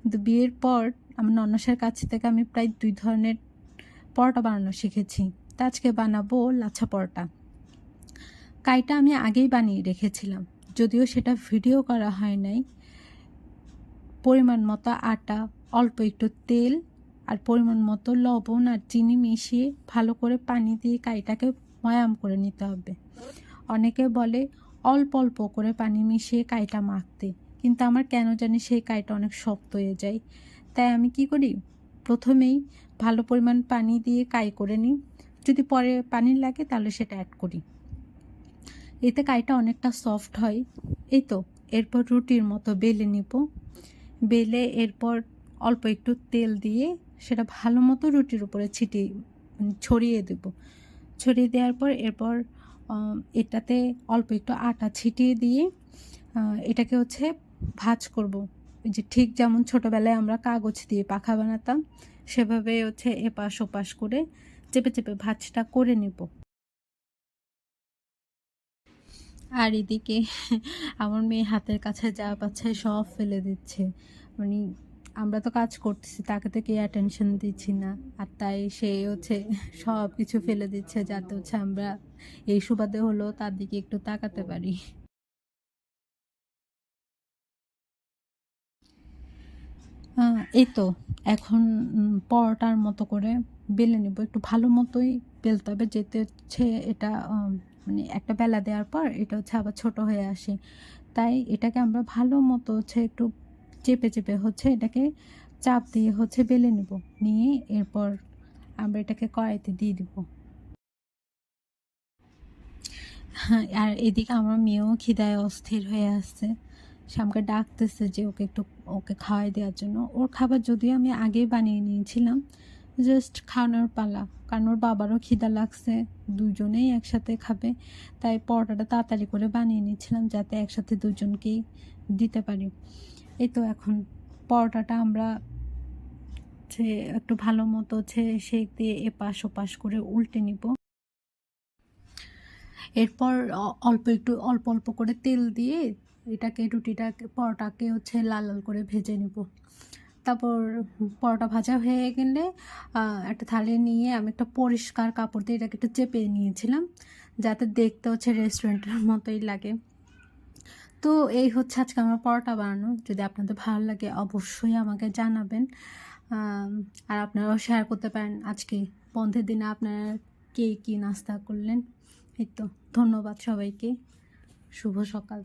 কিন্তু বিয়ের পর আমার ননসের কাছ থেকে আমি প্রায় 2 ধরনের পরোটা বানানো শিখেছি। তা আজকে বানাবো লাচ্ছা পরোটা। কাইটা আমি আগেই বানিয়ে রেখেছিলাম, যদিও সেটা ভিডিও করা হয় নাই। পরিমাণ মতো আটা, অল্প একটু তেল আর পরিমাণ মতো লবণ আর চিনি মিশিয়ে ভালো করে পানি দিয়ে কাইটাকে ময়াম করে নিতে হবে। অনেকে বলে অল্প অল্প করে পানি মিশিয়ে কাইটা মাখতে, কিন্তু আমার কেন জানি সেই কাইটা অনেক শক্ত হয়ে যায়। তাই আমি কি করি, প্রথমেই ভালো পরিমাণ পানি দিয়ে কাই করে নিই। যদি পরে পানি লাগে তাহলে সেটা অ্যাড করি। এতে কাইটা অনেকটা সফট হয়। এই তো, এরপর রুটির মতো বেলে নিব। বেলে এরপর অল্প একটু তেল দিয়ে সেটা ভালো মতো রুটির উপরে ছড়িয়ে দেব। ছড়িয়ে দেওয়ার পর এরপর এটাতে অল্প একটু আটা ছিটিয়ে দিয়ে এটাকে ভাঁজ করব। যে ঠিক যেমন ছোটোবেলায় আমরা কাগজ দিয়ে পাখা বানাতাম, সেভাবে এপাশ ওপাশ করে চেপে চেপে ভাঁজটা করে নেব। আর এদিকে আমার মেয়ে হাতের কাছে যা পাচ্ছে সব ফেলে দিচ্ছে। মানে আমরা তো কাজ করতেছি, তাকে তো কে অ্যাটেনশন দিচ্ছি না, আর তাই সে সব কিছু ফেলে দিচ্ছে, যাতে আমরা এই সুবাদে হলো তার দিকে একটু তাকাতে পারি। এই তো এখন পরোটার মতো করে বেলে নেব। একটু ভালো মতোই বেলতে হবে, যেতে এটা মানে একটা বেলা দেওয়ার পর এটা আবার ছোট হয়ে আসে। তাই এটাকে আমরা ভালো মতো একটু চেপে চেপে এটাকে চাপ দিয়ে বেলে নেব। নিয়ে এরপর আমরা এটাকে কড়াইতে দিয়ে দিব। হ্যাঁ, আর এদিকে আমার মেয়েও খিদায় অস্থির হয়ে আসছে। সে আমাকে ডাকতেছে যে ওকে খাওয়াই দেওয়ার জন্য। ওর খাবার যদিও আমি আগেই বানিয়ে নিয়েছিলাম, জাস্ট খাওয়ানোর পালা। কারণ ওর বাবারও খিদা লাগছে, দুজনেই একসাথে খাবে। তাই পরোটাটা তাড়াতাড়ি করে বানিয়ে নিয়েছিলাম, যাতে একসাথে দুজনকেই দিতে পারি। এই তো এখন পরোটাটা আমরা একটু ভালো মতো সেঁক দিয়ে এপাশ ওপাশ করে উল্টে নিব। এরপর অল্প অল্প করে তেল দিয়ে পরোটাকে লাল লাল করে ভেজে নিব। তারপর পরোটা ভাজা হয়ে গেলে একটা থালে নিয়ে আমি একটা পরিষ্কার কাপড় দিয়ে এটাকে একটু চেপে নিয়েছিলাম, যাতে দেখতে রেস্টুরেন্টের মতোই লাগে। তো এই আজকে আমার পরোটা বানানো। যদি আপনাদের ভালো লাগে অবশ্যই আমাকে জানাবেন, আর আপনারাও শেয়ার করতে পারেন আজকে বন্ধের দিনে আপনারা কে কী নাস্তা করলেন। এই তো, ধন্যবাদ সবাইকে। শুভ সকাল।